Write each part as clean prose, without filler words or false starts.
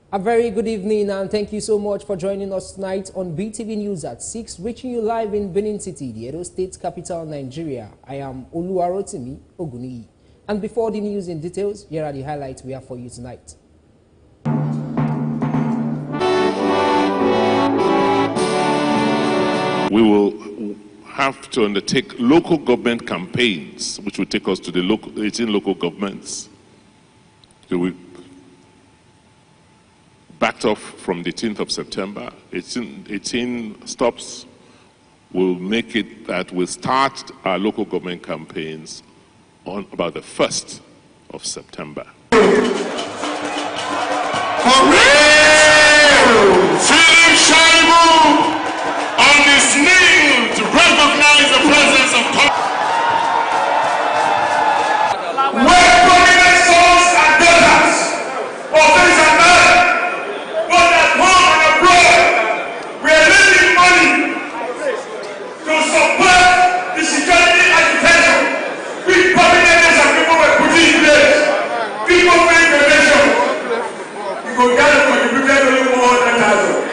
A very good evening and thank you so much for joining us tonight on BeeTv News at 6, reaching you live in Benin City, the Edo State capital, Nigeria. I am Oluwarotimi Oguniyi. And before the news in details, here are the highlights we have for you tonight. We will have to undertake local government campaigns, which will take us to the 18 local governments. So we backed off from the 18th of September. 18 stops will make it that we'll start our local government campaigns on about the 1st of September. On his knee to recognize the presence of God. Where prominent sons and daughters of these and men, both at home and abroad, we are lending money to support the security architecture which prominent and people were putting in place. People make the nation. We go gather for the people only more than $1,000.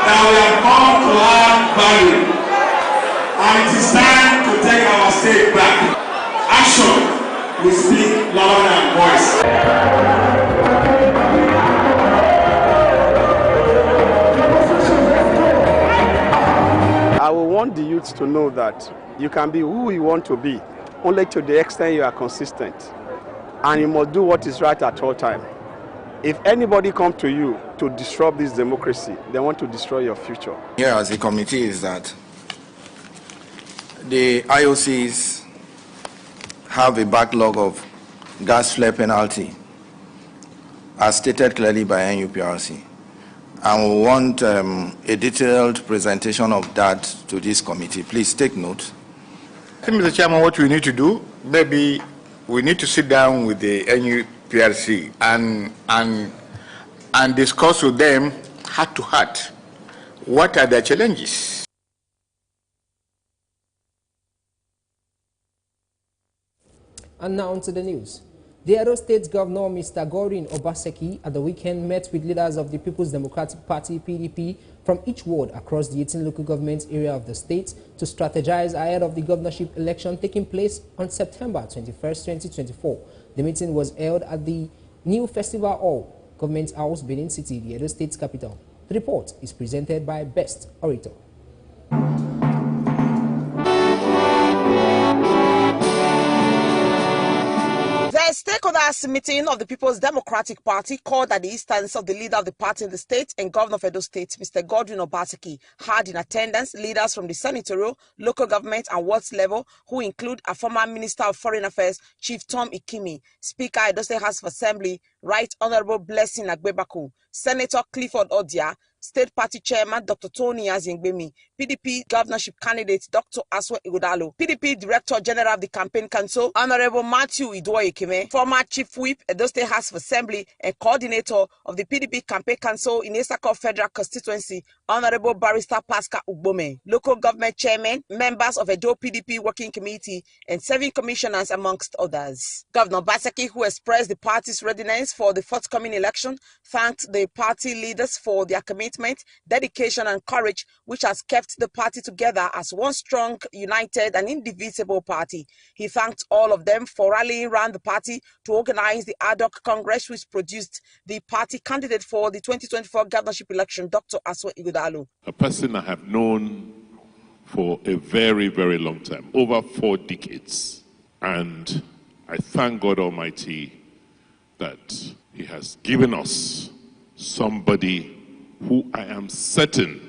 That we are born to have value, and it is time to take our state back. Action will speak louder than voice. I will want the youth to know that you can be who you want to be, only to the extent you are consistent, and you must do what is right at all times. If anybody comes to you to disrupt this democracy, they want to destroy your future. Here as a committee is that the IOCs have a backlog of gas flare penalty, as stated clearly by NUPRC. And we want a detailed presentation of that to this committee. Please take note. I think, Mr. Chairman, what we need to do, maybe we need to sit down with the NUPRC and discuss with them heart to heart what are their challenges. And now on to the news. The Edo State Governor, Mr. Godwin Obaseki, at the weekend met with leaders of the People's Democratic Party, PDP, from each ward across the 18 local government area of the state to strategize ahead of the governorship election taking place on September 21st, 2024. The meeting was held at the new Festival Hall, Government House, Benin City, the Edo State capital. The report is presented by Best Orator. The stakeholders meeting of the People's Democratic Party called at the instance of the leader of the party in the state and governor of Edo State, Mr. Godwin Obaseki, had in attendance leaders from the senatorial, local government and wards level, who include a former Minister of Foreign Affairs, Chief Tom Ikimi, Speaker Edo State House of Assembly, Right Honorable Blessing Agbebaku, Senator Clifford Odia, State Party Chairman Dr. Tony Azingbemi, PDP governorship candidate Dr. Aswe Ighodalo, PDP Director General of the Campaign Council, Honorable Matthew Idwoyekeme, former Chief Whip, Edo State House of Assembly, and Coordinator of the PDP Campaign Council in Esako Federal Constituency, Honorable Barrister Pascal Ugbome, local government chairman, members of Edo PDP Working Committee, and 7 commissioners, amongst others. Governor Obaseki, who expressed the party's readiness for the forthcoming election, thanked the party leaders for their commitment, dedication, and courage, which has kept the party together as one strong, united, and indivisible party. He thanked all of them for rallying around the party to organize the ad hoc congress which produced the party candidate for the 2024 governorship election, Dr. Aswe Ighodalo. A person I have known for a very, very long time, over 4 decades. And I thank God Almighty that He has given us somebody who I am certain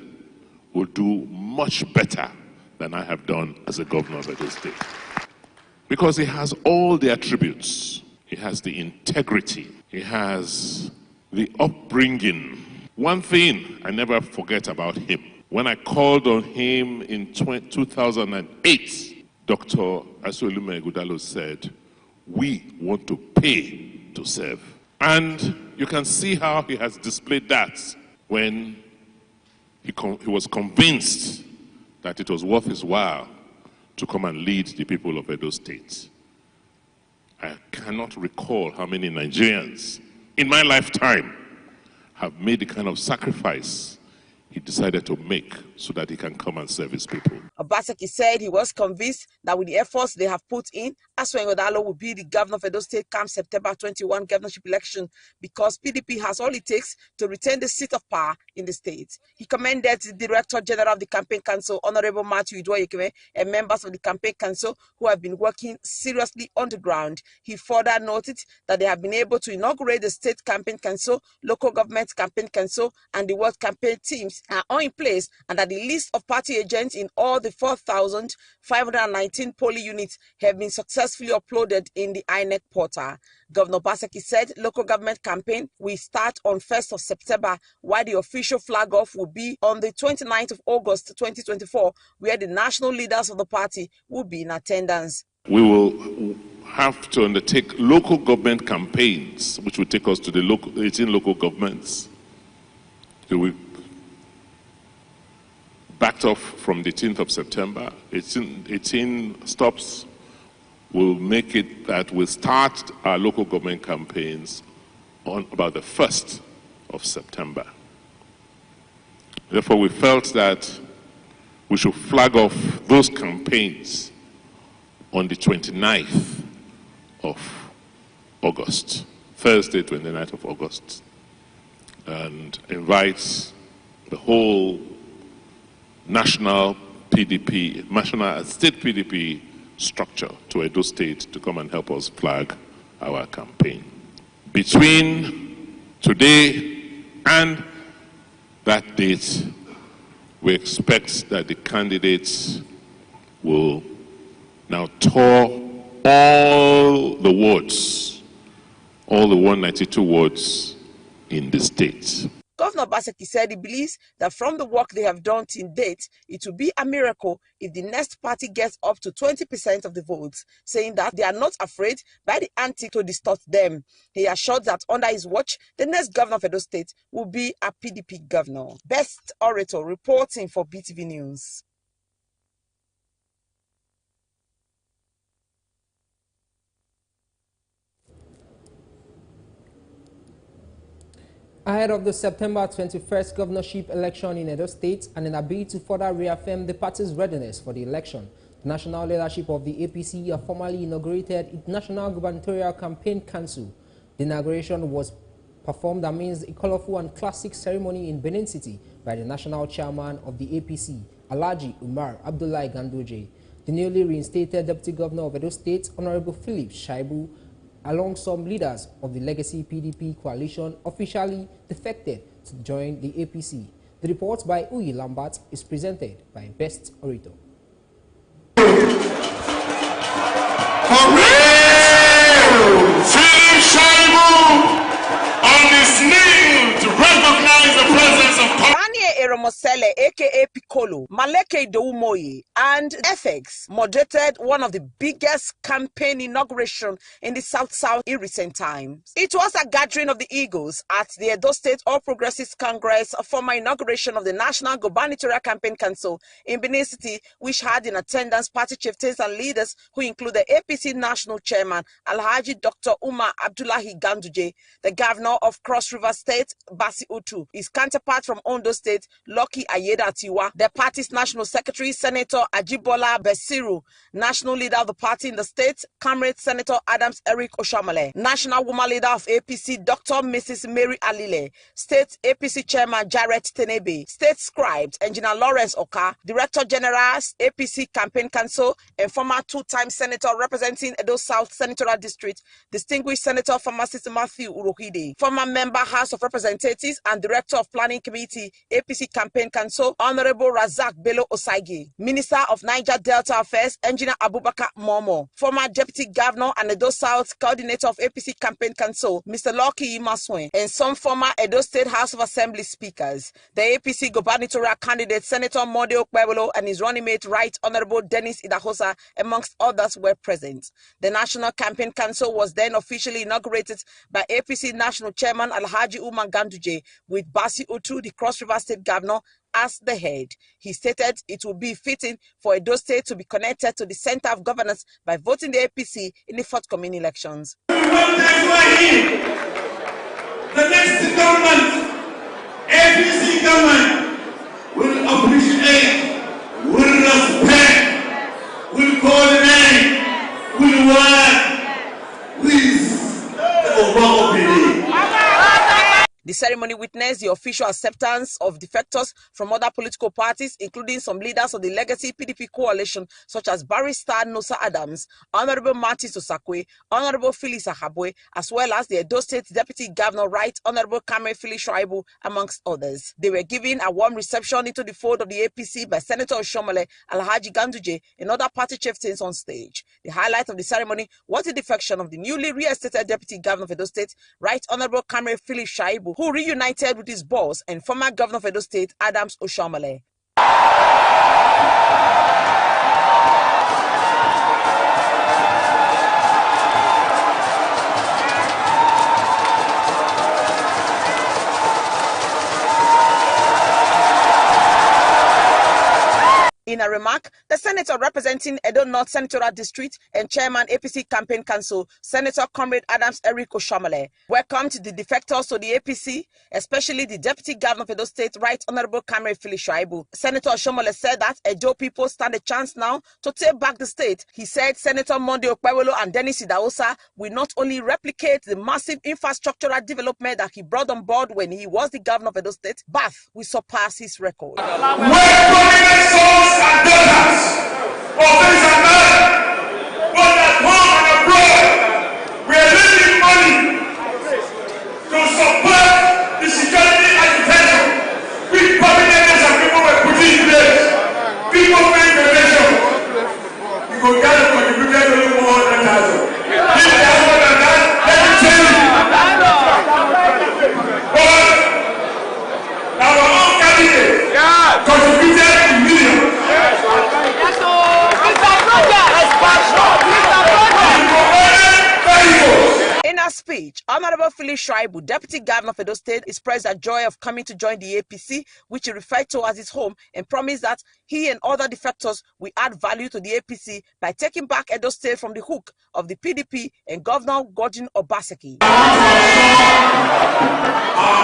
will do much better than I have done as a governor of Edo State. Because he has all the attributes. He has the integrity. He has the upbringing. One thing I never forget about him, when I called on him in 2008, Dr. Asolume Ighodalo said, "We want to pay to serve." And you can see how he has displayed that when he was convinced that it was worth his while to come and lead the people of Edo State. I cannot recall how many Nigerians in my lifetime have made the kind of sacrifice he decided to make so that he can come and serve his people. Obaseki said he was convinced that with the efforts they have put in, Asuengo Dalo will be the governor of Edo State come September 21 governorship election because PDP has all it takes to retain the seat of power in the state. He commended the Director General of the Campaign Council, Honorable Matthew Idwoyekeme, and members of the Campaign Council who have been working seriously on the ground. He further noted that they have been able to inaugurate the State Campaign Council, Local Government Campaign Council, and the World Campaign teams are all in place, and that the list of party agents in all the 4,519 polling units have been successfully uploaded in the INEC portal. Governor Obaseki said local government campaign will start on 1st of September, while the official flag off will be on the 29th of August 2024, where the national leaders of the party will be in attendance. We will have to undertake local government campaigns, which will take us to the 18 local governments. So we backed off from the 10th of September. 18 stops will make it that we'll start our local government campaigns on about the 1st of September. Therefore, we felt that we should flag off those campaigns on the 29th of August, Thursday, 29th of August, and invite the whole national PDP, national state PDP structure to Edo State to come and help us flag our campaign. Between today and that date, we expect that the candidates will now tour all the wards, all the 192 wards in the state. Governor Obaseki said he believes that from the work they have done to date, it will be a miracle if the next party gets up to 20% of the votes, saying that they are not afraid by the anti to distort them. He assured that under his watch, the next governor of Edo State will be a PDP governor. Best Orator reporting for BeeTv News. Ahead of the September 21st governorship election in Edo State and in a bid to further reaffirm the party's readiness for the election, the national leadership of the APC have formally inaugurated its National Gubernatorial Campaign Council. The inauguration was performed amidst a colorful and classic ceremony in Benin City by the national chairman of the APC, Alhaji Umar Abdullahi Ganduje. The newly reinstated Deputy Governor of Edo State, Honorable Philip Shaibu, along some leaders of the legacy PDP coalition, officially defected to join the APC. The report by Uyi Lambert is presented by Best Orator. Philip Shaibu on his knee to recognize the presence of Eromosele, aka Piccolo, Maleke Doumoye, and FX moderated one of the biggest campaign inauguration in the South in recent times. It was a gathering of the Eagles at the Edo State All Progressives Congress, a former inauguration of the National Gubernatorial Campaign Council in Benin City, which had in attendance party chieftains and leaders who include the APC National Chairman, Alhaji Dr. Umar Abdullahi Ganduje, the Governor of Cross River State, Basi Utu, his counterpart from Ondo State, Lucky Ayeda Tiwa, the party's National Secretary, Senator Ajibola Besiru, National Leader of the party in the state, Comrade Senator Adams Eric Oshamale, National Woman Leader of APC, Dr. Mrs. Mary Alile, State APC Chairman Jarrett Tenebe, State Scribe, Engineer Lawrence Oka, Director General, APC Campaign Council, and former two-time Senator representing Edo South Senatorial District, Distinguished Senator Pharmacist Matthew Urohide, former Member House of Representatives and Director of Planning Committee, APC Campaign Council, Honorable Razak Bello Osaigi, Minister of Niger Delta Affairs, Engineer Abubakar Momo, former Deputy Governor and Edo South Coordinator of APC Campaign Council, Mr. Lucky Imaswen, and some former Edo State House of Assembly speakers. The APC gubernatorial candidate, Senator Mode Okpebolo, and his running mate, Right Honorable Dennis Idahosa, amongst others, were present. The National Campaign Council was then officially inaugurated by APC National Chairman Alhaji Umar Ganduje, with Basi Utu, the Cross River State Governor, Governor as the head. He stated it would be fitting for Edo State to be connected to the center of governance by voting the APC in the forthcoming elections. The next government, APC government, will appreciate, will respect, will coordinate, will work with the overall opinion. The ceremony witnessed the official acceptance of defectors from other political parties, including some leaders of the legacy PDP coalition, such as Barrister Nosa Adams, Honorable Martis Osakwe, Honorable Phyllis Ahabwe, as well as the Edo State Deputy Governor Right Honorable Kamel Phyllis Shuaibu, amongst others. They were given a warm reception into the fold of the APC by Senator Oshomole, Alhaji Ganduje, and other party chieftains on stage. The highlight of the ceremony was the defection of the newly re-estated Deputy Governor of Edo State, Right Honorable Kamel Phyllis Shuaibu, who reunited with his boss and former Governor of Edo State, Adams Oshomole. In a remark, the senator representing Edo North Senatorial District and Chairman APC Campaign Council, Senator Comrade Adams Eric Oshomole, welcomed the defectors to the APC, especially the Deputy Governor of Edo State, Right Honorable Kamel Phyllis Shuaibu. Senator Oshomole said that Edo people stand a chance now to take back the state. He said Senator Monday Okpebholo and Dennis Idahosa will not only replicate the massive infrastructural development that he brought on board when he was the Governor of Edo State, but will surpass his record. And daughters of things and men, both at home and abroad, we are lending money to support the security architecture which prominent and people were putting in place. People paying donation. You go get a contributed only 100,000. If there's more than that, let me tell you. But our own candidate contributed in millions. In her speech, Honorable Phyllis Shuaibu, Deputy Governor of Edo State, expressed the joy of coming to join the APC, which he referred to as his home, and promised that he and other defectors will add value to the APC by taking back Edo State from the hook of the PDP and Governor Godwin Obaseki. Our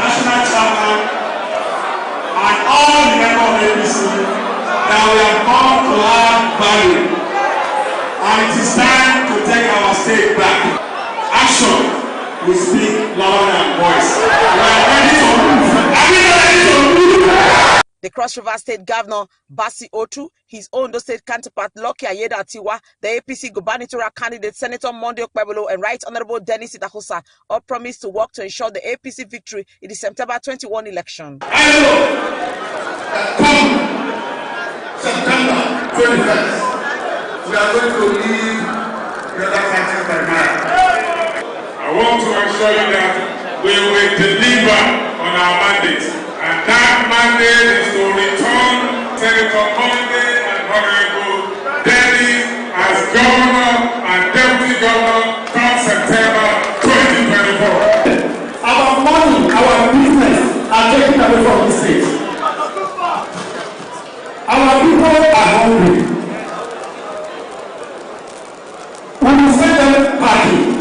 national chairman and all the members of the APC that we have come to add value, and it is time to take our state back. Action will speak louder than voice. We are ready to move. Are we ready to move? The Cross River State Governor Basi Otu, his Ondo State counterpart Lucky Ayeda Atiwa, the APC gubernatorial candidate Senator Monday Okpebholo, and Right Honorable Dennis Idahosa all promised to work to ensure the APC victory in the September 21 election. I know that come September 21st, we are going to leave the other parties by now. I want to assure you that we will deliver on our mandate, and that mandate is to return Senator Monday and Honorable Dennis as Governor and Deputy Governor come September 2024. Our money, our business are taken away from the state. Our people are hungry. We will send them party.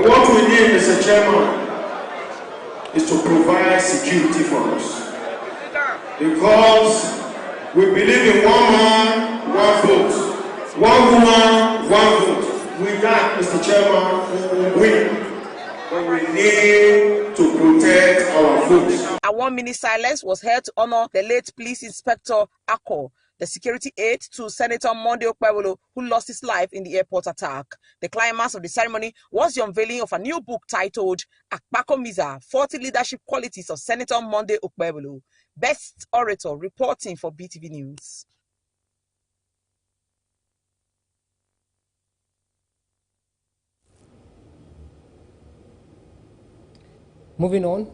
What we need, Mr. Chairman, is to provide security for us. Because we believe in one man, one vote. One woman, one vote. With that, Mr. Chairman, we will win. But we need to protect our votes. A 1-minute silence was held to honor the late Police Inspector Akko, the security aide to Senator Monday Okpebholo, who lost his life in the airport attack. The climax of the ceremony was the unveiling of a new book titled Akpako Miza, 40 Leadership Qualities of Senator Monday Okpebholo. Best Orator reporting for BeeTv News. Moving on,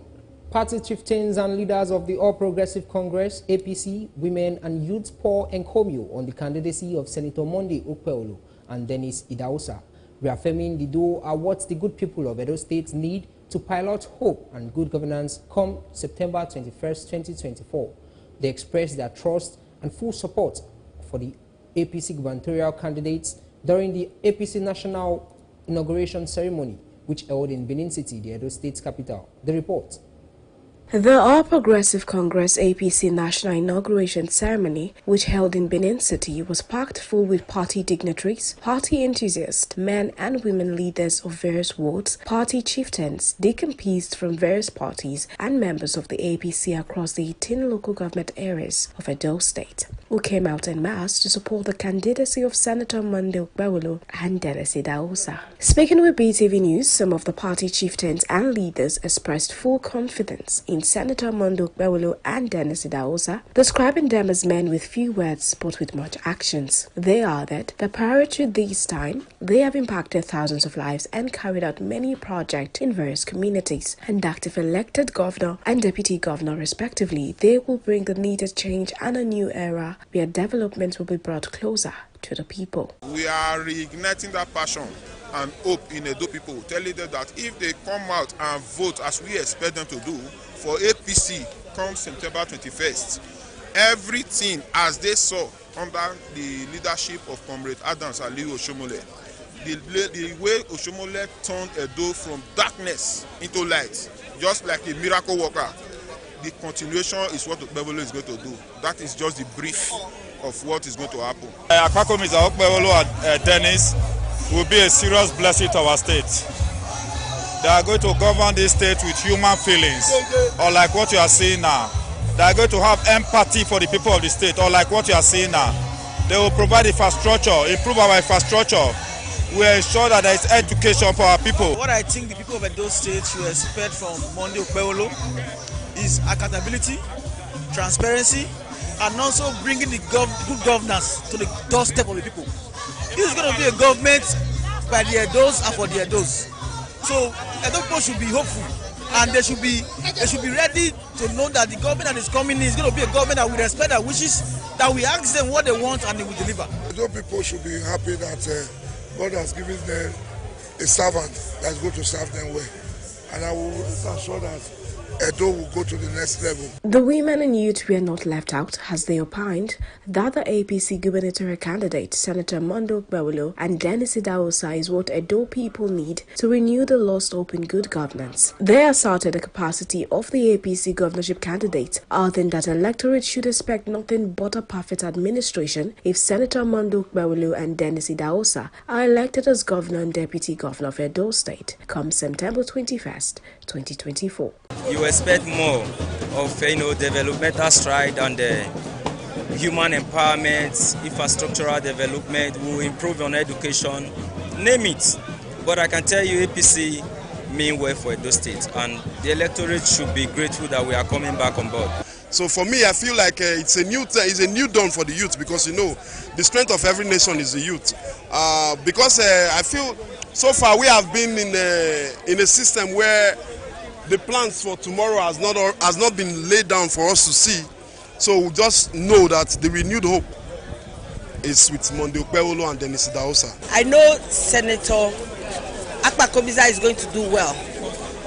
party chieftains and leaders of the All Progressive Congress, APC, Women and Youth pour encomium on the candidacy of Senator Monday Okpebholo and Dennis Idahosa, reaffirming the duo are what the good people of Edo State need to pilot hope and good governance come September 21st, 2024. They expressed their trust and full support for the APC gubernatorial candidates during the APC National Inauguration Ceremony, which held in Benin City, the Edo State capital. The report. The All Progressive Congress APC National Inauguration Ceremony, which held in Benin City, was packed full with party dignitaries, party enthusiasts, men and women leaders of various wards, party chieftains, deacon-peas from various parties, and members of the APC across the 18 local government areas of Edo State, who came out en masse to support the candidacy of Senator Monday Okpebholo and Dennis Idahosa. Speaking with BeeTv News, some of the party chieftains and leaders expressed full confidence in Senator Monday Okpebholo and Dennis Idahosa, describing them as men with few words but with much actions. They added that prior to this time, they have impacted thousands of lives and carried out many projects in various communities, and that if elected governor and deputy governor respectively, they will bring the needed change and a new era where development will be brought closer to the people. We are reigniting that passion and hope in Edo people, telling them that if they come out and vote as we expect them to do for APC come September 21st, everything as they saw under the leadership of Comrade Adams Aliyu Oshomole, the way Oshomole turned Edo from darkness into light, just like a miracle worker, the continuation is what Okpebholo is going to do. That is just the brief of what is going to happen. Mr. Okpebholo and Dennis will be a serious blessing to our state. They are going to govern this state with human feelings, or like what you are seeing now. They are going to have empathy for the people of the state, or like what you are seeing now. They will provide infrastructure, improve our infrastructure. We ensure that there is education for our people. What I think the people of Edo State should expect from Monday Okpebholo is accountability, transparency, and also bringing the good governance to the doorstep of the people. This is going to be a government by the Edos and for the Edos. So Edo people should be hopeful, and they should be ready to know that the government that is coming in is going to be a government that will respect their wishes, that we ask them what they want and they will deliver. Edo people should be happy that God has given them a servant that is going to serve them well, and I will rest assured that Edo will go to the next level. The women and youth were not left out, as they opined that the APC gubernatorial candidate, Senator Monday Okpebholo and Dennis Idahosa, is what Edo people need to renew the lost hope in good governance. They asserted the capacity of the APC governorship candidate, adding that electorate should expect nothing but a perfect administration if Senator Monday Okpebholo and Dennis Idahosa are elected as governor and deputy governor of Edo State come September 21st, 2024. You expect more of developmental stride and human empowerment, infrastructural development, will improve on education, name it. But I can tell you APC mean well for Edo State, and the electorate should be grateful that we are coming back on board. So for me, I feel like it's a new dawn for the youth, because the strength of every nation is the youth. Because I feel so far we have been in a system where the plans for tomorrow has not been laid down for us to see. So we just know that the renewed hope is with Monday Okpebholo and Dennis Idahosa. I know Senator Akpa is going to do well.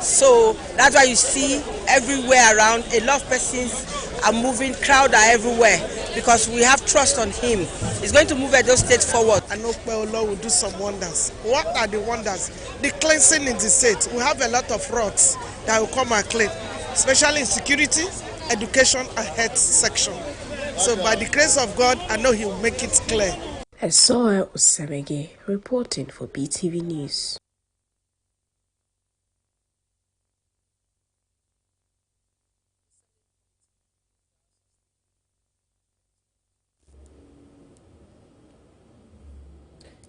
So that's why you see everywhere around, a lot of persons are moving, crowd are everywhere, because we have trust on him. He's going to move Edo State forward. I know Okpebholo will do some wonders. What are the wonders? The cleansing in the state. We have a lot of roads that will come and clean, especially in security, education and health section. So by the grace of God, I know he will make it clear. Esoe Osemege reporting for BeeTv News.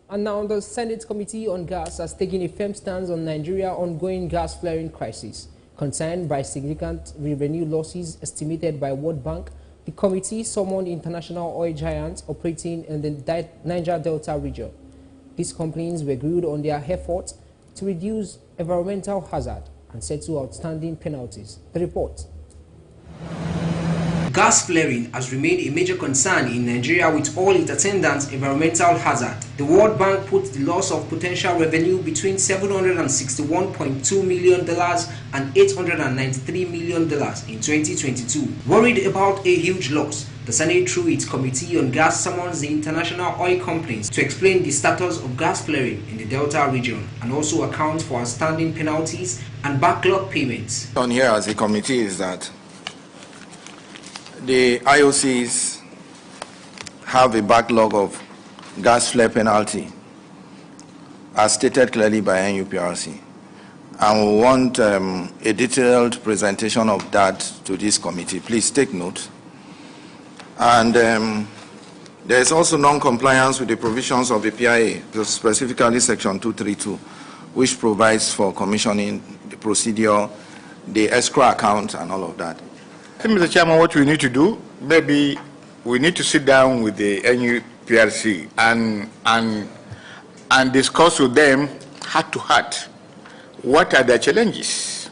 And now the Senate Committee on Gas has taken a firm stance on Nigeria's ongoing gas flaring crisis. Concerned by significant revenue losses estimated by World Bank, the committee summoned international oil giants operating in the Niger Delta region. These companies were grilled on their efforts to reduce environmental hazard and settle outstanding penalties. The report. Gas flaring has remained a major concern in Nigeria with all its attendant environmental hazard. The World Bank put the loss of potential revenue between $761.2 million and $893 million in 2022. Worried about a huge loss, the Senate, through its Committee on Gas, summons the international oil companies to explain the status of gas flaring in the Delta region and also account for outstanding penalties and backlog payments. On here as a committee is that the IOCs have a backlog of gas flare penalty, as stated clearly by NUPRC. And we want a detailed presentation of that to this committee. Please take note. And there is also non-compliance with the provisions of the PIA, specifically Section 232, which provides for commissioning, the procedure, the escrow account, and all of that. Mr. Chairman, what we need to do, maybe we need to sit down with the NUPRC and discuss with them heart to heart what are their challenges.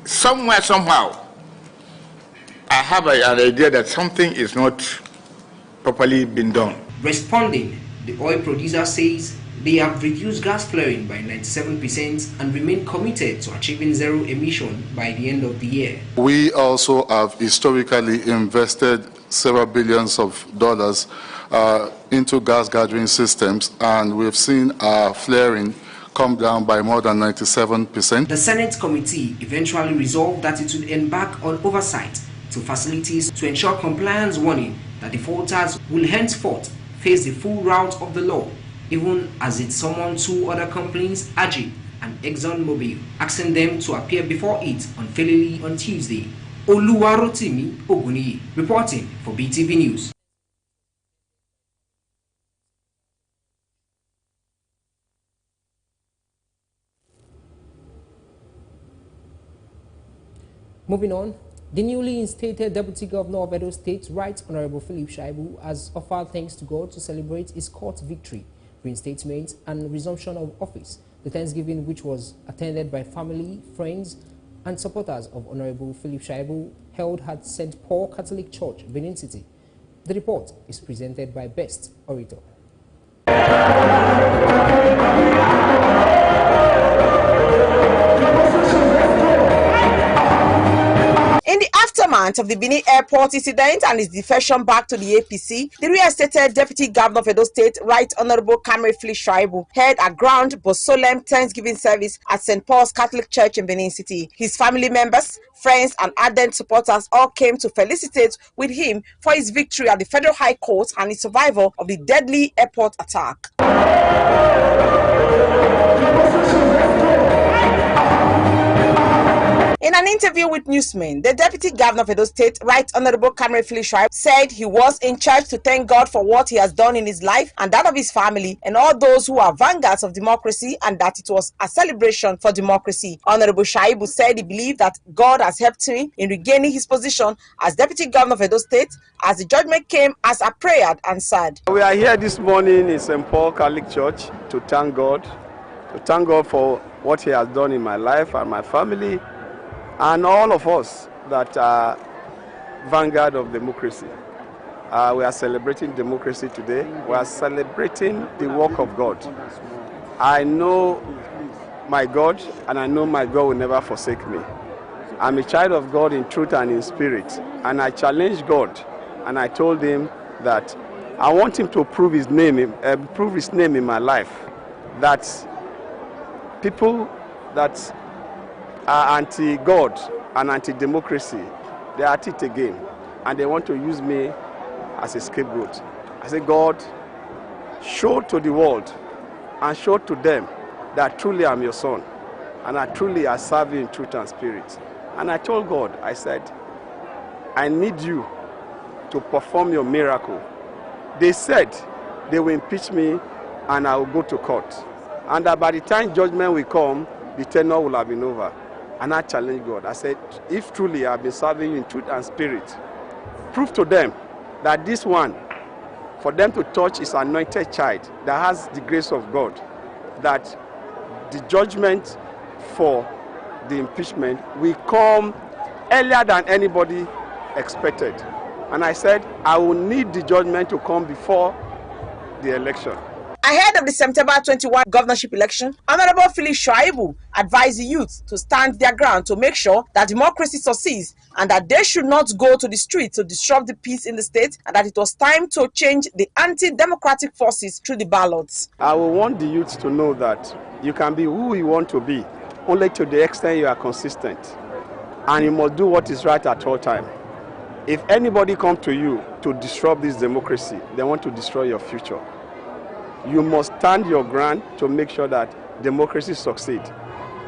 Somewhere, somehow, I have an idea that something is not properly been done. Responding, the oil producer says they have reduced gas flaring by 97% and remain committed to achieving zero emission by the end of the year. We also have historically invested several billions of dollars into gas gathering systems, and we've seen our flaring come down by more than 97%. The Senate committee eventually resolved that it would embark on oversight to facilities to ensure compliance, warning that defaulters will henceforth face the full route of the law, even as it summoned two other companies, AGI and ExxonMobil, asking them to appear before it unfairly on Tuesday. Oluwarotimi Oguniyi, reporting for BeeTv News. Moving on, the newly instated Deputy Governor of Edo State, Right Honorable Philip Shaibu, has offered thanks to God to celebrate his court victory, reinstatement, and resumption of office. The Thanksgiving, which was attended by family, friends, and supporters of Honorable Philip Shaibu, held at St. Paul Catholic Church, Benin City. The report is presented by Best Orator. In the aftermath of the Benin Airport incident and his defection back to the APC, the reinstated Deputy Governor of Edo State, Right Honorable Philip Shaibu, held a grand but solemn Thanksgiving service at St. Paul's Catholic Church in Benin City. His family members, friends, and ardent supporters all came to felicitate with him for his victory at the Federal High Court and his survival of the deadly airport attack. In an interview with newsmen, the Deputy Governor of Edo State, Right Honorable Philip Shaibu, said he was in charge to thank God for what he has done in his life and that of his family and all those who are vanguards of democracy, and that it was a celebration for democracy. Honorable Shaibu said he believed that God has helped him in regaining his position as Deputy Governor of Edo State as the judgment came as a prayer answered. We are here this morning in St. Paul Catholic Church to thank God for what he has done in my life and my family, and all of us that are vanguard of democracy. We are celebrating democracy today. We are celebrating the work of God. I know my God, and I know my God will never forsake me. I'm a child of God in truth and in spirit, and I challenged God, and I told him that I want him to prove his name in my life, that people that are anti-God and anti-democracy, they are at it again, and they want to use me as a scapegoat. I say, God, show to the world and show to them that truly I'm your son, and I truly I serve you in truth and spirit. And I told God, I said, I need you to perform your miracle. They said they will impeach me and I will go to court, and that by the time judgment will come, the tenure will have been over. And I challenged God. I said, if truly I've been serving you in truth and spirit, prove to them that this one, for them to touch his anointed child that has the grace of God, that the judgment for the impeachment will come earlier than anybody expected. And I said, I will need the judgment to come before the election. Ahead of the September 21 governorship election, Honorable Philip Shuaibu advised the youth to stand their ground to make sure that democracy succeeds and that they should not go to the street to disrupt the peace in the state, and that it was time to change the anti-democratic forces through the ballots. I will want the youth to know that you can be who you want to be, only to the extent you are consistent. And you must do what is right at all times. If anybody comes to you to disrupt this democracy, they want to destroy your future. You must stand your ground to make sure that democracy succeeds.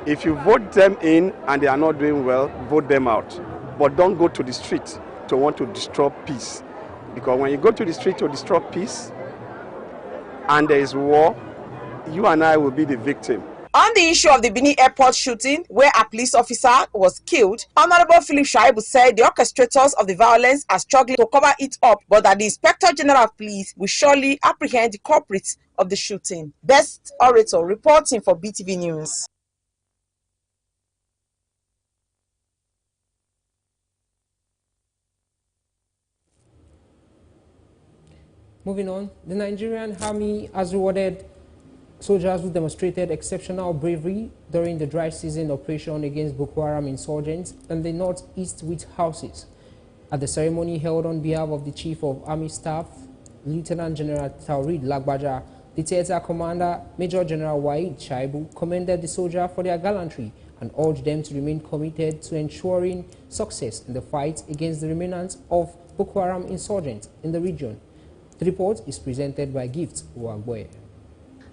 If you vote them in and they are not doing well, vote them out. But don't go to the street to want to disrupt peace. Because when you go to the street to disrupt peace and there is war, you and I will be the victim. On the issue of the Benin airport shooting, where a police officer was killed, Honorable Philip Shuaibu said the orchestrators of the violence are struggling to cover it up, but that the Inspector General of Police will surely apprehend the culprits of the shooting. Best Orator reporting for BeeTv News. Moving on, the Nigerian Army has rewarded soldiers who demonstrated exceptional bravery during the dry season operation against Boko Haram insurgents in the northeast with houses. At the ceremony held on behalf of the Chief of Army Staff, Lieutenant General Taurid Lagbaja, the theater commander, Major General Waid Shaibu, commended the soldiers for their gallantry and urged them to remain committed to ensuring success in the fight against the remnants of Boko Haram insurgents in the region. The report is presented by Gift Uwagboye.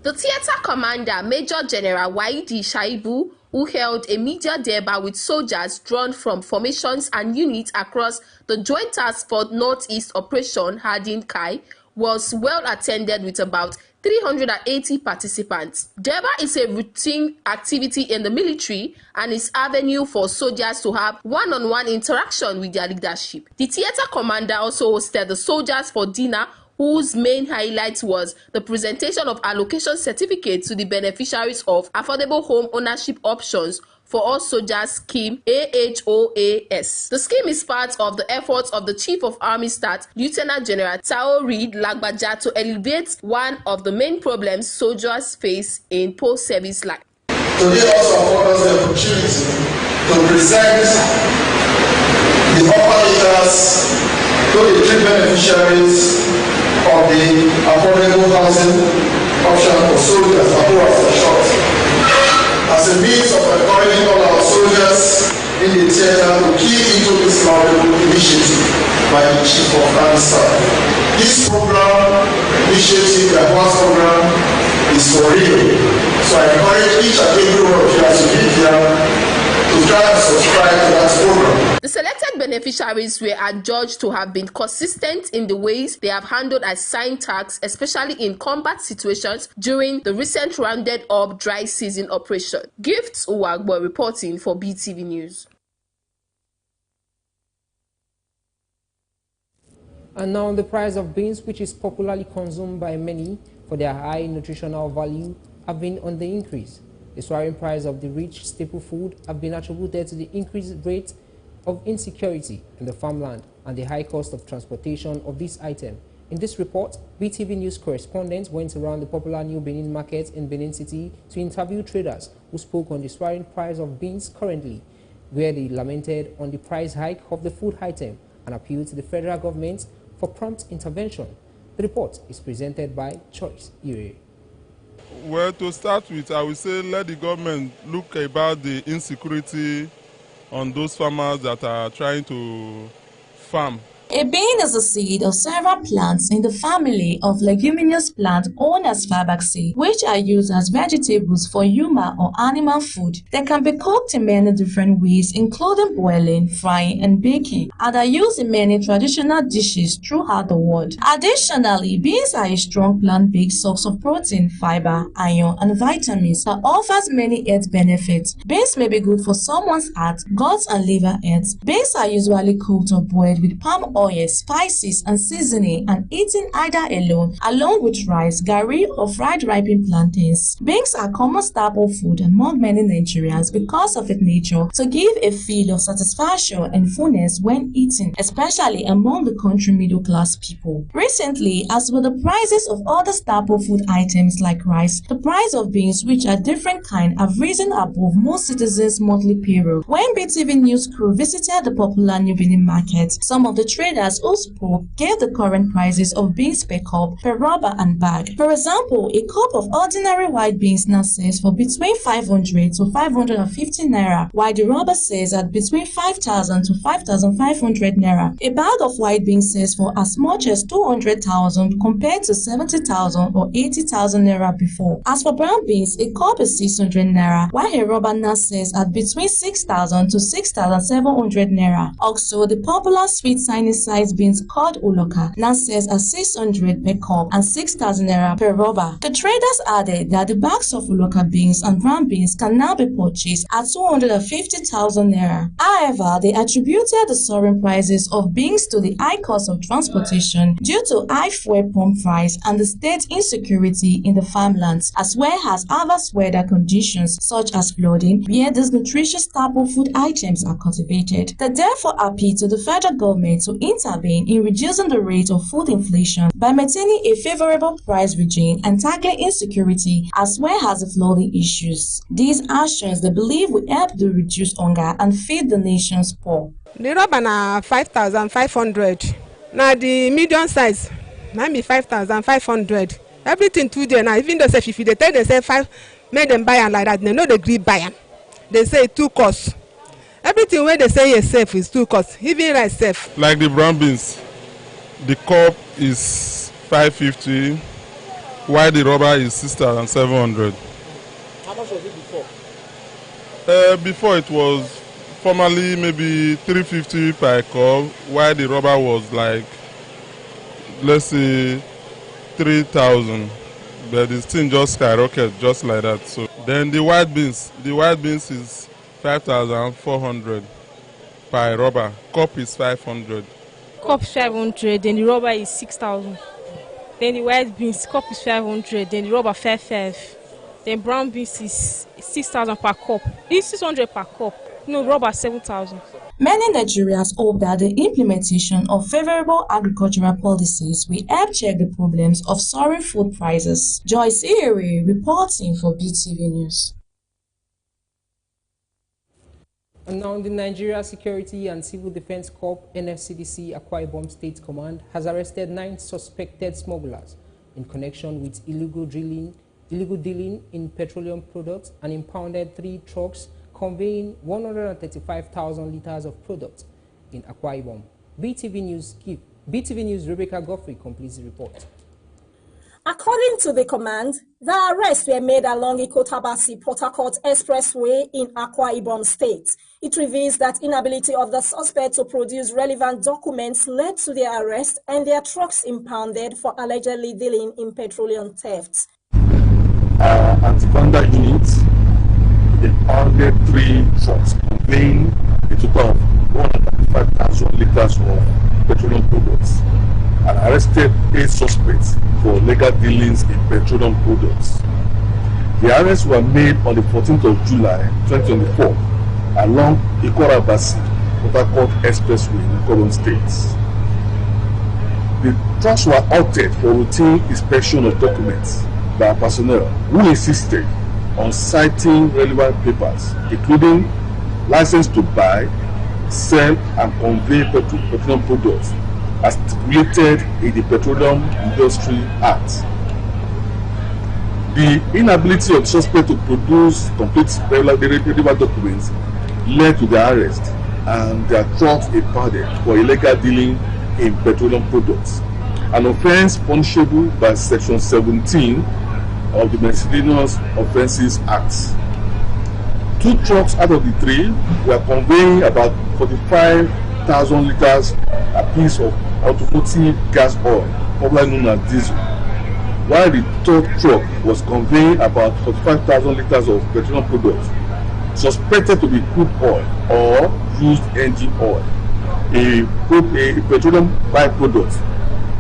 The theater commander, Major General Waidi Shaibu, who held a media debate with soldiers drawn from formations and units across the Joint Task Force Northeast Operation Hardin Kai, was well attended with about 380 participants. Deba is a routine activity in the military and is avenue for soldiers to have one-on-one interaction with their leadership. The theater commander also hosted the soldiers for dinner, whose main highlight was the presentation of allocation certificates to the beneficiaries of affordable home ownership options for all soldiers scheme AHOAS. The scheme is part of the efforts of the Chief of Army Staff, Lieutenant General Taurid Lagbaja, to alleviate one of the main problems soldiers face in post-service life. Today also affords us the opportunity to present the offer letters to the three beneficiaries of the affordable housing option for soldiers who are short, as a means of encouraging all our soldiers in the theater to key into this laudable initiative by the Chief of Army Staff. This program, initiative, the House program, is for real. So I encourage each and every one of you as you be here to try and subscribe to that program. The selected beneficiaries were adjudged to have been consistent in the ways they have handled assigned tasks, especially in combat situations during the recent rounded-up dry season operation. Gifts Uwagbo reporting for BeeTv News. And now the price of beans, which is popularly consumed by many for their high nutritional value, have been on the increase. The soaring price of the rich staple food have been attributed to the increased rate of insecurity in the farmland and the high cost of transportation of this item. In this report, BeeTv News correspondents went around the popular New Benin market in Benin City to interview traders who spoke on the soaring price of beans currently, where they lamented on the price hike of the food item and appealed to the federal government for prompt intervention. The report is presented by Choice Ire. Well, to start with, I would say let the government look about the insecurity on those farmers that are trying to farm. A bean is the seed of several plants in the family of leguminous plants known as fabaceae, which are used as vegetables for human or animal food. They can be cooked in many different ways, including boiling, frying, and baking, and are used in many traditional dishes throughout the world. Additionally, beans are a strong plant-based source of protein, fiber, iron, and vitamins that offers many health benefits. Beans may be good for someone's heart, guts, and liver health. Beans are usually cooked or boiled with palm oil oils, spices, and seasoning and eaten either alone, along with rice, garri, or fried ripened plantains. Beans are common staple food among many Nigerians because of its nature to give a feel of satisfaction and fullness when eaten, especially among the country middle-class people. Recently, as with the prices of other staple food items like rice, the price of beans, which are different kind, have risen above most citizens' monthly payroll. When BeeTv news crew visited the popular New Benin market, some of the traders who spoke gave the current prices of beans per cup, per rubber and bag. For example, a cup of ordinary white beans now sells for between 500 to 550 naira, while the rubber sells at between 5,000 to 5,500 naira. A bag of white beans sells for as much as 200,000 compared to 70,000 or 80,000 naira before. As for brown beans, a cup is 600 naira, while a rubber now sells at between 6,000 to 6,700 naira. Also, the popular sweet tiny sized beans called uloka now sells at 600 per cup and 6,000 naira per rubber. The traders added that the bags of uloka beans and brown beans can now be purchased at 250,000 naira. However, they attributed the soaring prices of beans to the high cost of transportation due to high fuel pump price and the state insecurity in the farmlands, as well as adverse weather conditions such as flooding, where these nutritious staple food items are cultivated. They therefore appeal to the federal government to intervene in reducing the rate of food inflation by maintaining a favorable price regime and tackling insecurity as well as the flooding issues. These actions, they believe, will help to reduce hunger and feed the nation's poor. The rubber na 5,500. Now the medium size, na be 5,500. Everything today now, even though if they tell they say 5, make them buy and like that, they know they agree buy them. They say it too cost. Everything where they say is safe is too cost. Even rice safe. Like the brown beans, the cup is 550, while the rubber is 6,700. How much was it before? Before it was formerly maybe 350 per cup, while the rubber was like, let's say, 3,000. But this thing just skyrocketed just like that. So then the white beans is 5,400 per rubber. Cup is 500. Cup is 500, then the rubber is 6,000. Then the white beans, cup is 500, then the rubber 5,500. Then brown beans is 6,000 per cup. It's 600 per cup. No, rubber 7,000. Many Nigerians hope that the implementation of favorable agricultural policies will help check the problems of soaring food prices. Joyce Ere reporting for BeeTv News. And now the Nigeria Security and Civil Defense Corps NFCDC Akwa Ibom State Command has arrested 9 suspected smugglers in connection with illegal dealing in petroleum products and impounded 3 trucks conveying 135,000 liters of product in Akwa Ibom. BeeTv News Rebecca Godfrey completes the report. According to the command, the arrests were made along Ikotabasi-Port Harcourt Expressway in Akwa Ibom State. It reveals that inability of the suspect to produce relevant documents led to their arrest and their trucks impounded for allegedly dealing in petroleum theft. Anti-Banda units impounded 3 trucks conveying a total of 135,000 liters of petroleum products and arrested 8 suspects for legal dealings in petroleum products. The arrests were made on the 14th of July 2024 along Ikotabasi-Port Harcourt Expressway in Akwa State. The trucks were halted for routine inspection of documents by personnel who insisted on citing relevant papers, including license to buy, sell, and convey petroleum products as stipulated in the Petroleum Industry Act. The inability of the suspect to produce complete relevant documents led to the arrest and their trucks impounded for illegal dealing in petroleum products, an offence punishable by Section 17 of the Miscellaneous Offences Act. 2 trucks out of the 3 were conveying about 45,000 liters apiece of automotive gas oil, popularly known as diesel, while the 3rd truck was conveying about 45,000 liters of petroleum products suspected to be crude oil or used engine oil. a petroleum byproduct,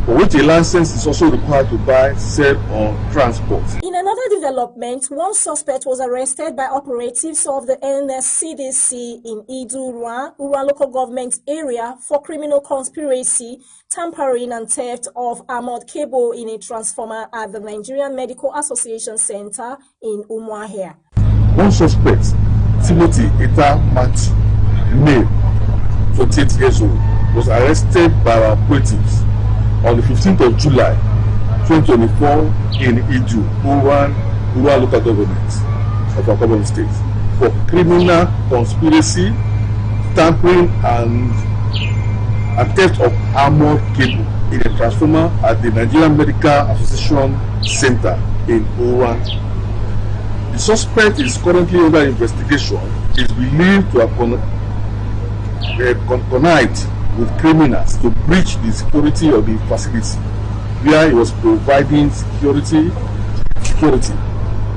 for which a license is also required to buy, sell, or transport. In another development, one suspect was arrested by operatives of the NSCDC in Idu-Ruan local government area for criminal conspiracy, tampering and theft of armored cable in a transformer at the Nigerian Medical Association Center in Umuahia. One suspect, Timothy Eta Mati, male, 48 years old, was arrested by our operatives on the 15th of July 2024 in Idu-Ruan local government of our government state for criminal conspiracy, tampering and theft of armored cable in a transformer at the Nigerian Medical Association Center in Uruan. The suspect is currently under investigation. He is believed to have connived with criminals to breach the security of the facility, where he was providing security,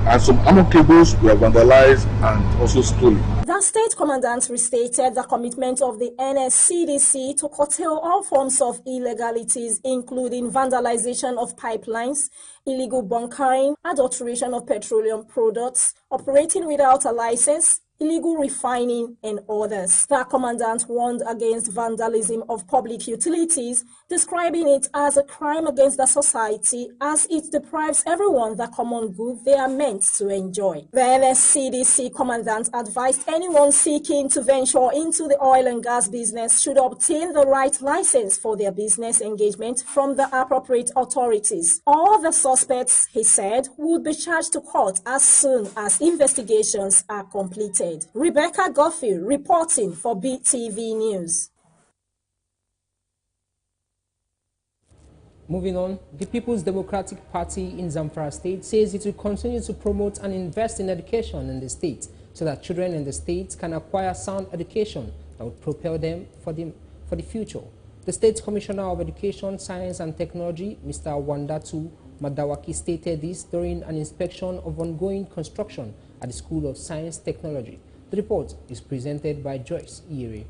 and some armor cables were vandalized and also stolen. The state commandant restated the commitment of the NSCDC to curtail all forms of illegalities, including vandalization of pipelines, illegal bunkering, adulteration of petroleum products, operating without a license, illegal refining, and others. The commandant warned against vandalism of public utilities, describing it as a crime against the society as it deprives everyone the common good they are meant to enjoy. The NSCDC commandant advised anyone seeking to venture into the oil and gas business should obtain the right license for their business engagement from the appropriate authorities. All the suspects, he said, would be charged to court as soon as investigations are completed. Rebecca Goffield reporting for BeeTv News. Moving on, the People's Democratic Party in Zamfara State says it will continue to promote and invest in education in the state so that children in the state can acquire sound education that would propel them for the future. The State Commissioner of Education, Science and Technology, Mr. Wandatu Madawaki, stated this during an inspection of ongoing construction at the School of Science Technology. The report is presented by Joyce Ire.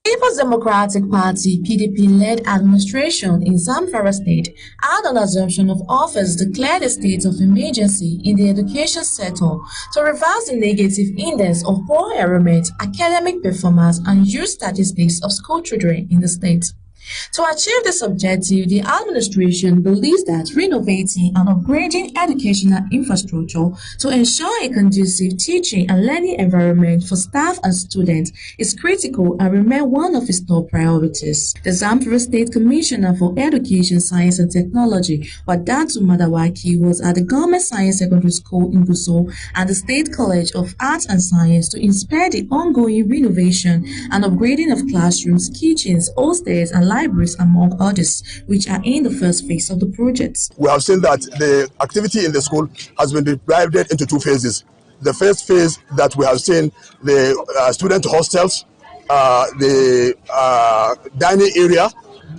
People's Democratic Party (PDP)-led administration in Zamfara State had an assumption of office declared a state of emergency in the education sector to reverse the negative index of poor enrollment, academic performance, and youth statistics of school children in the state. To achieve this objective, the administration believes that renovating and upgrading educational infrastructure to ensure a conducive teaching and learning environment for staff and students is critical and remains one of its top priorities. The Zamfara State Commissioner for Education, Science and Technology, Wadatu Madawaki, was at the Government Science Secondary School in Gusau and the State College of Arts and Science to inspect the ongoing renovation and upgrading of classrooms, kitchens, hostels and libraries, among others, which are in the first phase of the project. We have seen that the activity in the school has been divided into two phases. The first phase that we have seen the student hostels, the dining area,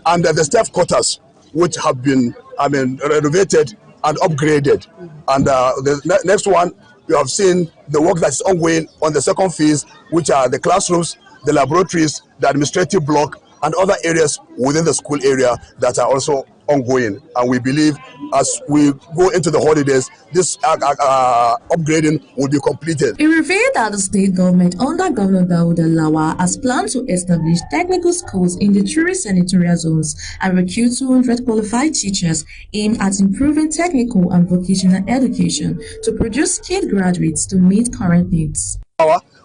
and the staff quarters, which have been renovated and upgraded. And the next one, we have seen the work that is ongoing on the second phase, which are the classrooms, the laboratories, the administrative block, and other areas within the school area that are also ongoing. And we believe as we go into the holidays, this upgrading will be completed. It revealed that the state government under Governor Dawood Lawa has planned to establish technical schools in the three senatorial zones and recruit 200 qualified teachers aimed at improving technical and vocational education to produce skilled graduates to meet current needs.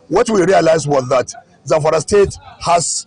What we realized was that Zamfara State has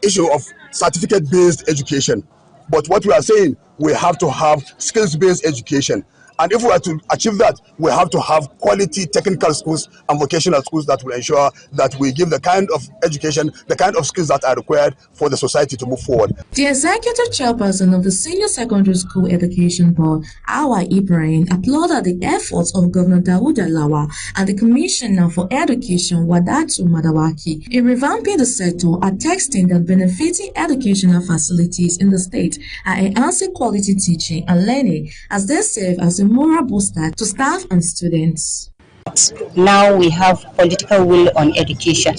issue of certificate-based education. But what we are saying, we have to have skills-based education. And if we are to achieve that, we have to have quality technical schools and vocational schools that will ensure that we give the kind of education, the kind of skills that are required for the society to move forward. The executive chairperson of the Senior Secondary School Education Board, Awa Ibrahim, applauded the efforts of Governor Dawood Lawa and the Commissioner for Education, Wadatu Madawaki, in revamping the sector, attesting that benefiting educational facilities in the state are enhancing quality teaching and learning as they serve as a moral booster to staff and students. Now we have political will on education,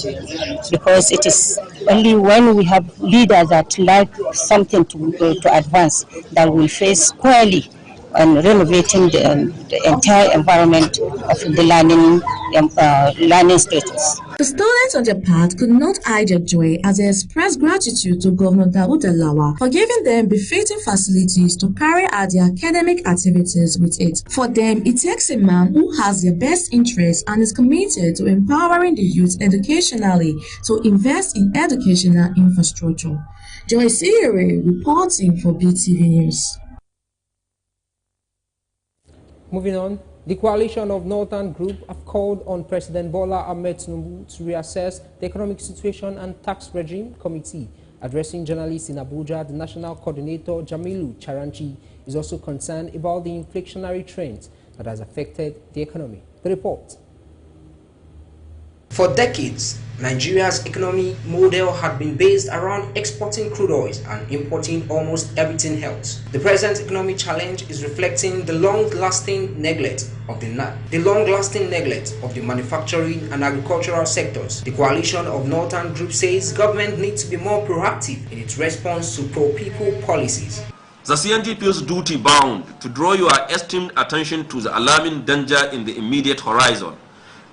because it is only when we have leaders that like something to advance that will face squarely on renovating the entire environment of the learning status. The students on their part could not hide their joy as they expressed gratitude to Governor Dawood Lawa for giving them befitting facilities to carry out their academic activities with it. For them, it takes a man who has their best interests and is committed to empowering the youth educationally to invest in educational infrastructure. Joyce Ire reporting for BeeTv News. Moving on, the coalition of Northern Group have called on President Bola Ahmed Tinubu to reassess the economic situation and tax regime committee. Addressing journalists in Abuja, the national coordinator Jamilu Charanchi is also concerned about the inflationary trends that has affected the economy. The report. For decades, Nigeria's economic model had been based around exporting crude oils and importing almost everything else. The present economic challenge is reflecting the long-lasting neglect of the manufacturing and agricultural sectors. The coalition of Northern Group says government needs to be more proactive in its response to pro-people policies. The CNG feels duty-bound to draw your esteemed attention to the alarming danger in the immediate horizon,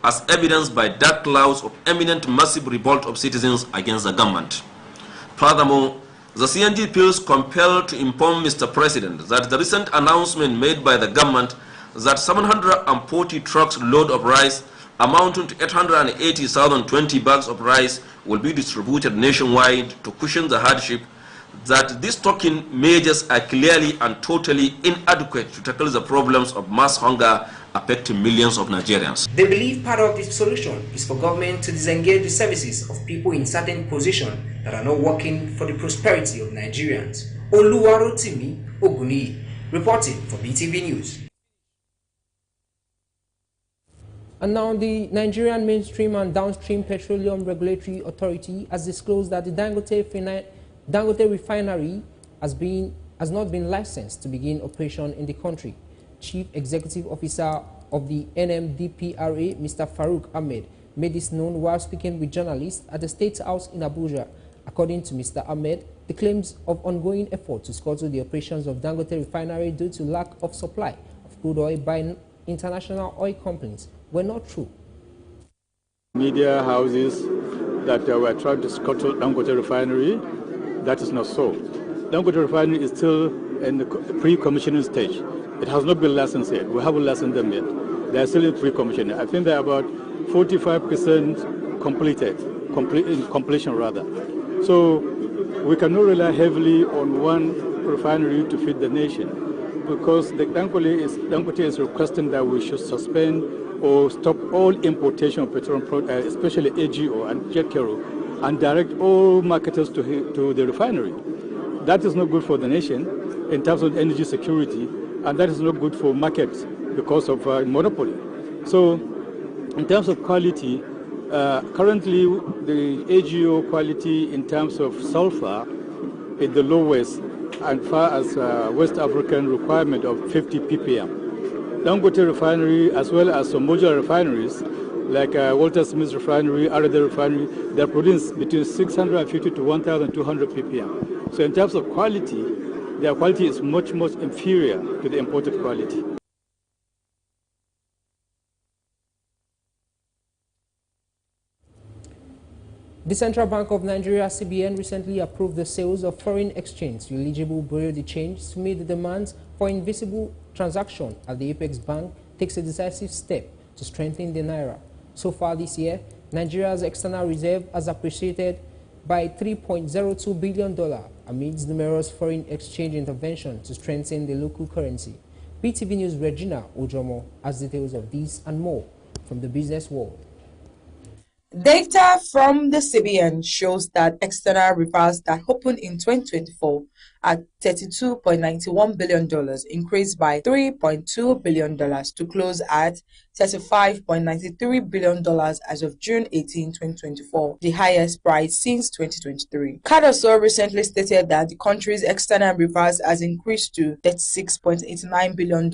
as evidenced by dark clouds of imminent massive revolt of citizens against the government. Furthermore, the CNG feels compelled to inform Mr. President that the recent announcement made by the government that 740 trucks load of rice amounting to 880,020 bags of rice will be distributed nationwide to cushion the hardship, that these token measures are clearly and totally inadequate to tackle the problems of mass hunger affecting millions of Nigerians. They believe part of the solution is for government to disengage the services of people in certain positions that are not working for the prosperity of Nigerians. Oluwarotimi Oguni, reporting for BeeTv News. And now the Nigerian Mainstream and Downstream Petroleum Regulatory Authority has disclosed that the Dangote refinery has not been licensed to begin operation in the country. Chief Executive Officer of the NMDPRA, Mr. Farouk Ahmed, made this known while speaking with journalists at the State House in Abuja. According to Mr. Ahmed, the claims of ongoing effort to scuttle the operations of Dangote refinery due to lack of supply of crude oil by international oil companies were not true. Media houses that were trying to scuttle Dangote refinery, that is not so. Dangote refinery is still in the pre-commissioning stage. It has not been licensed yet. We haven't licensed them yet. They are still in pre-commissioning. I think they are about 45% completion rather. So we cannot rely heavily on one refinery to feed the nation, because the Dangote is requesting that we should suspend or stop all importation of petroleum products, especially AGO and jet kero, and direct all marketers to the refinery. That is not good for the nation in terms of energy security, and that is not good for markets because of monopoly. So in terms of quality, currently the AGO quality in terms of sulfur is the lowest as far as West African requirement of 50 ppm. Dangote refinery, as well as some modular refineries like Walter Smith refinery, Arada refinery, they produce between 650 to 1,200 ppm. So in terms of quality, their quality is much, much inferior to the imported quality. The Central Bank of Nigeria, CBN, recently approved the sales of foreign exchange to eligible bureau de change to meet the demands for invisible transaction as the Apex Bank takes a decisive step to strengthen the naira. So far this year, Nigeria's external reserve has appreciated by $3.02 billion amidst numerous foreign exchange interventions to strengthen the local currency. BeeTv News' Regina Ojomo has details of this and more from the business world. Data from the CBN shows that external reserves that opened in 2024 at $32.91 billion increased by $3.2 billion to close at $35.93 billion as of June 18, 2024, the highest price since 2023. Cardoso recently stated that the country's external reserves has increased to $36.89 billion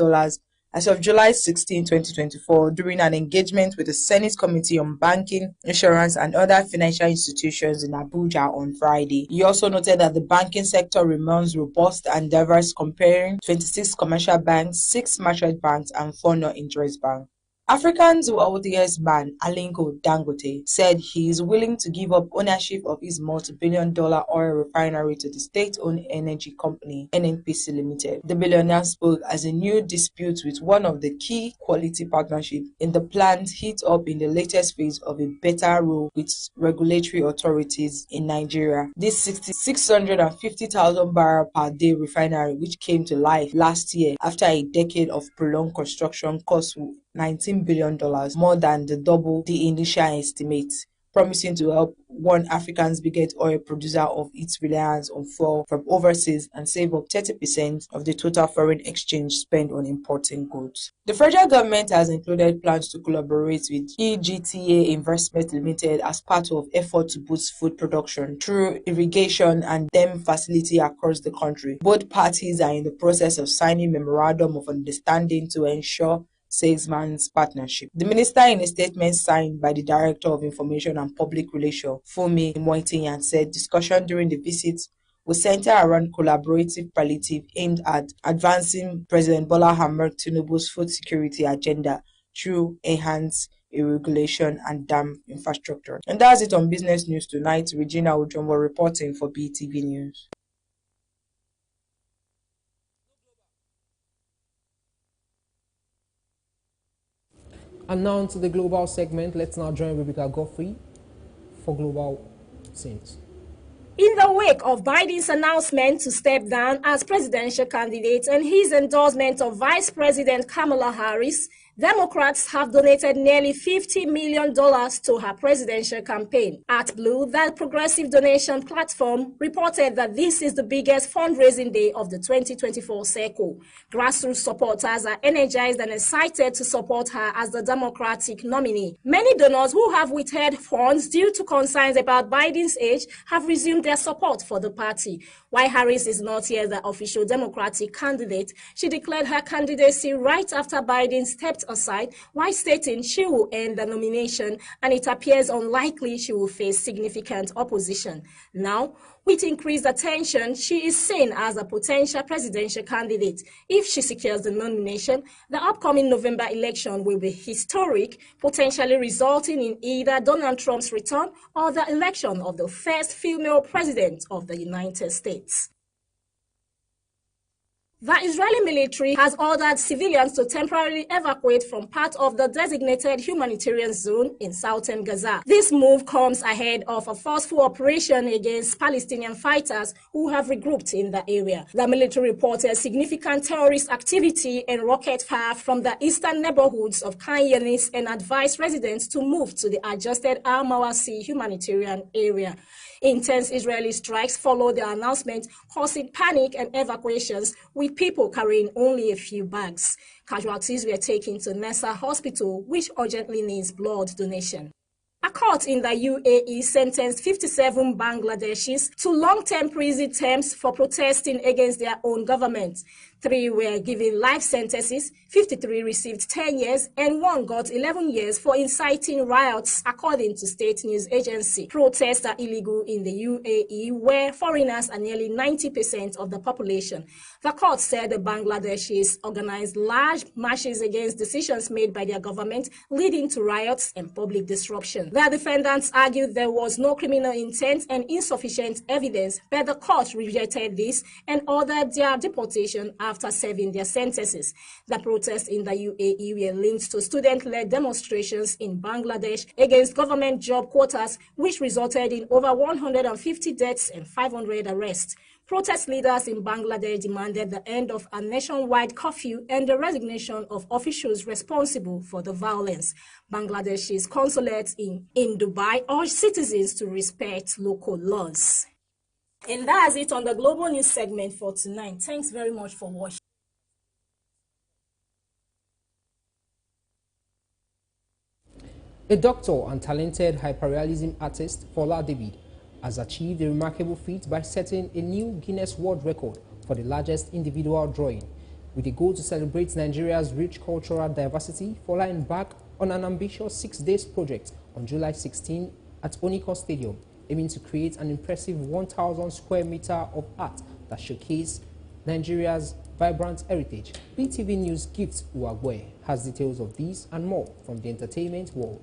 as of July 16, 2024, during an engagement with the Senate Committee on Banking, Insurance and Other Financial Institutions in Abuja on Friday. He also noted that the banking sector remains robust and diverse, comparing 26 commercial banks, 6 merchant banks and 4 non-interest banks. Africa's wealthiest man, Aliko Dangote, said he is willing to give up ownership of his multi-billion-dollar oil refinery to the state-owned energy company, NNPC Limited. The billionaire spoke as a new dispute with one of the key quality partnerships in the plant heat up in the latest phase of a better role with regulatory authorities in Nigeria. This 650,000 barrel per day refinery, which came to life last year after a decade of prolonged construction, cost $19 billion, more than the double the initial estimate, promising to help one Africa's biggest oil producer of its reliance on fuel from overseas and save up 30% of the total foreign exchange spent on importing goods. The federal government has included plans to collaborate with EGTA Investment Limited as part of effort to boost food production through irrigation and dam facility across the country. Both parties are in the process of signing memorandum of understanding to ensure salesman's partnership. The minister, in a statement signed by the Director of Information and Public Relations, Fumi Moitiyan, said discussion during the visit will center around collaborative palliative aimed at advancing President Bola Ahmed Tinubu's food security agenda through enhanced irrigation and dam infrastructure. And that's it on Business News tonight. Regina Ojomo reporting for BeeTv News. And now to the global segment. Let's now join Rebecca Godfrey for global scenes. In the wake of Biden's announcement to step down as presidential candidate and his endorsement of Vice President Kamala Harris, Democrats have donated nearly $50 million to her presidential campaign. AtBlue, that progressive donation platform, reported that this is the biggest fundraising day of the 2024 cycle. Grassroots supporters are energized and excited to support her as the Democratic nominee. Many donors who have withheld funds due to concerns about Biden's age have resumed their support for the party. While Harris is not yet the official Democratic candidate, she declared her candidacy right after Biden stepped aside while stating she will end the nomination and it appears unlikely she will face significant opposition. Now, with increased attention, she is seen as a potential presidential candidate. If she secures the nomination, the upcoming November election will be historic, potentially resulting in either Donald Trump's return or the election of the first female president of the United States. The Israeli military has ordered civilians to temporarily evacuate from part of the designated humanitarian zone in southern Gaza. This move comes ahead of a forceful operation against Palestinian fighters who have regrouped in the area. The military reported significant terrorist activity and rocket fire from the eastern neighborhoods of Khan Yunis and advised residents to move to the adjusted Al-Mawasi humanitarian area. Intense Israeli strikes followed the announcement, causing panic and evacuations, with people carrying only a few bags. Casualties were taken to Nasser Hospital, which urgently needs blood donation. A court in the UAE sentenced 57 Bangladeshis to long-term prison terms for protesting against their own government. 3 were given life sentences, 53 received 10 years, and 1 got 11 years for inciting riots, according to state news agency. Protests are illegal in the UAE, where foreigners are nearly 90% of the population. The court said the Bangladeshis organized large marches against decisions made by their government, leading to riots and public disruption. The defendants argued there was no criminal intent and insufficient evidence, but the court rejected this and ordered their deportation after serving their sentences. The protests in the UAE were linked to student-led demonstrations in Bangladesh against government job quotas, which resulted in over 150 deaths and 500 arrests. Protest leaders in Bangladesh demanded the end of a nationwide curfew and the resignation of officials responsible for the violence. Bangladesh's consulates in Dubai urged citizens to respect local laws. And that's it on the Global News segment for tonight. Thanks very much for watching. A doctor and talented hyperrealism artist, Fola David, has achieved a remarkable feat by setting a new Guinness World Record for the largest individual drawing. With a goal to celebrate Nigeria's rich cultural diversity, Fola embarked on an ambitious 6-day project on July 16 at Oniko Stadium, aiming to create an impressive 1,000 square meter of art that showcases Nigeria's vibrant heritage. BeeTv News Gift Uwagwe has details of these and more from the entertainment world.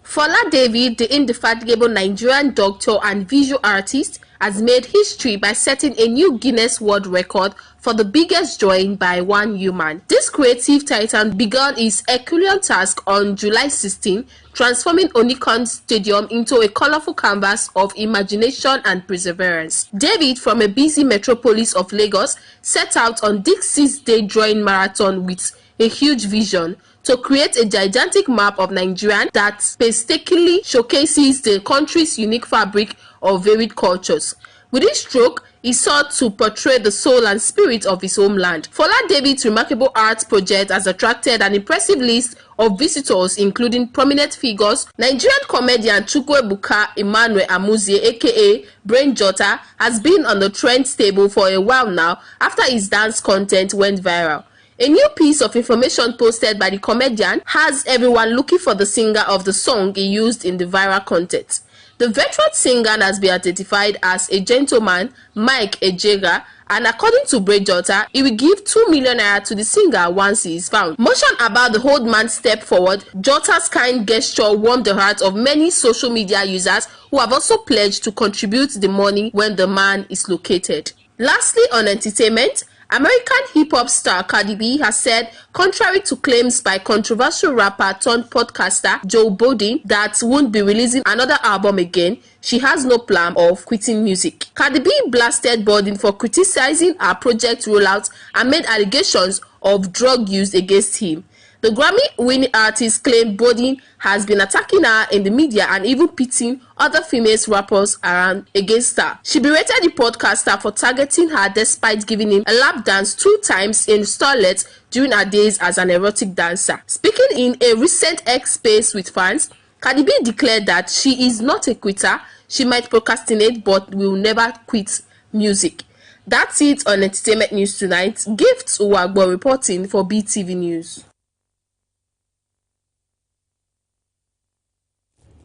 Fola David, the indefatigable Nigerian doctor and visual artist, has made history by setting a new Guinness World Record for the biggest drawing by one human. This creative titan began his Herculean task on July 16, transforming Onikon Stadium into a colorful canvas of imagination and perseverance. David, from a busy metropolis of Lagos, set out on this 6-day drawing marathon with a huge vision to create a gigantic map of Nigeria that painstakingly showcases the country's unique fabric of varied cultures. With this stroke, he sought to portray the soul and spirit of his homeland. Fola David's remarkable art project has attracted an impressive list of visitors, including prominent figures. Nigerian comedian Chukwuebuka Emmanuel Amuzie, aka Brain Jota, has been on the trends table for a while now after his dance content went viral. A new piece of information posted by the comedian has everyone looking for the singer of the song he used in the viral content. The veteran singer has been identified as a gentleman, Mike Ejega, and according to Brain Jota, he will give 2 million naira to the singer once he is found. Motion about the old man's step forward, Jota's kind gesture warmed the hearts of many social media users who have also pledged to contribute the money when the man is located. Lastly, on entertainment, American hip-hop star Cardi B has said, contrary to claims by controversial rapper turned podcaster Joe Budden that won't be releasing another album again, she has no plan of quitting music. Cardi B blasted Budden for criticizing her project rollout and made allegations of drug use against him. The Grammy-winning artist claimed Budden has been attacking her in the media and even pitting other female rappers around against her. She berated the podcaster for targeting her despite giving him a lap dance 2 times in Starlet during her days as an erotic dancer. Speaking in a recent X space with fans, Cardi B declared that she is not a quitter. She might procrastinate but will never quit music. That's it on entertainment news tonight. Gift Uwagbo reporting for BeeTv News.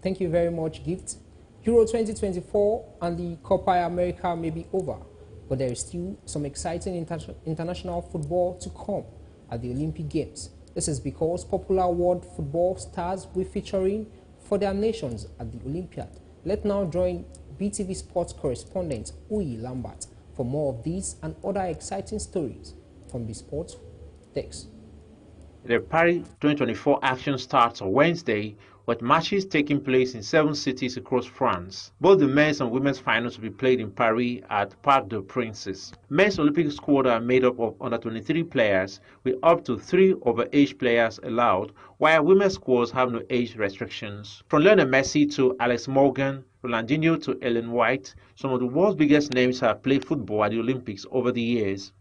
Thank you very much, Gift. Euro 2024 and the Copa America may be over, but there is still some exciting international football to come at the Olympic Games. This is because popular world football stars will be featuring for their nations at the Olympiad. Let's now join BeeTv sports correspondent Uyi Lambert for more of these and other exciting stories from the sports desk. The Paris 2024 action starts on Wednesday with matches taking place in 7 cities across France. Both the men's and women's finals will be played in Paris at Parc des Princes. Men's Olympic squad are made up of under 23 players with up to 3 overage players allowed, while women's squads have no age restrictions. From Lionel Messi to Alex Morgan, Ronaldinho to Ellen White, some of the world's biggest names have played football at the Olympics over the years.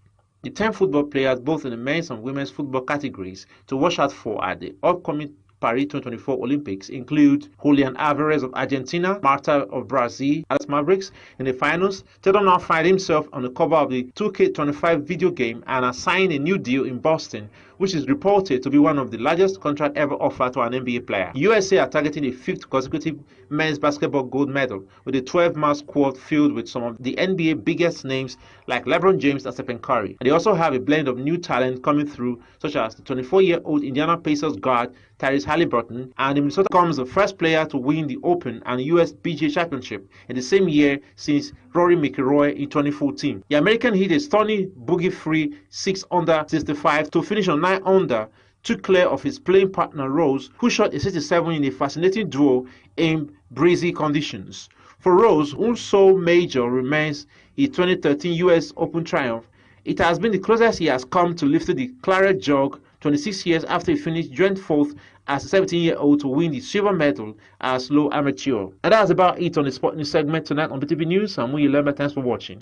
The 10 football players, both in the men's and women's football categories, to watch out for at the upcoming Paris 2024 Olympics include Julian Alvarez of Argentina, Marta of Brazil, Dallas Mavericks. In the finals, Tatum now finds himself on the cover of the 2K25 video game and has signed a new deal in Boston, which is reported to be one of the largest contracts ever offered to an NBA player. USA are targeting a 5th consecutive men's basketball gold medal with a 12-man squad filled with some of the NBA biggest names like LeBron James and Stephen Curry. And they also have a blend of new talent coming through, such as the 24-year-old Indiana Pacers guard Tyrese Halliburton, and the Minnesota becomes the first player to win the Open and US PGA Championship in the same year since Rory McIlroy in 2014. The American hit a stunning bogey-free 6 under 65 to finish on 9 under, took clear of his playing partner Rose, who shot a 67 in a fascinating duel in breezy conditions. For Rose, whose sole major remains his 2013 US Open triumph, it has been the closest he has come to lifting the claret jug 26 years after he finished joint 4th as a 17-year-old to win the silver medal as low amateur. And that's about it on the Sport News segment tonight on BeeTv News. I'm Uyi Lambert. Thanks for watching.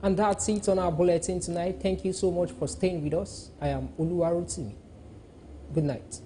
And that's it on our bulletin tonight. Thank you so much for staying with us. I am Oluwarotimi. Good night.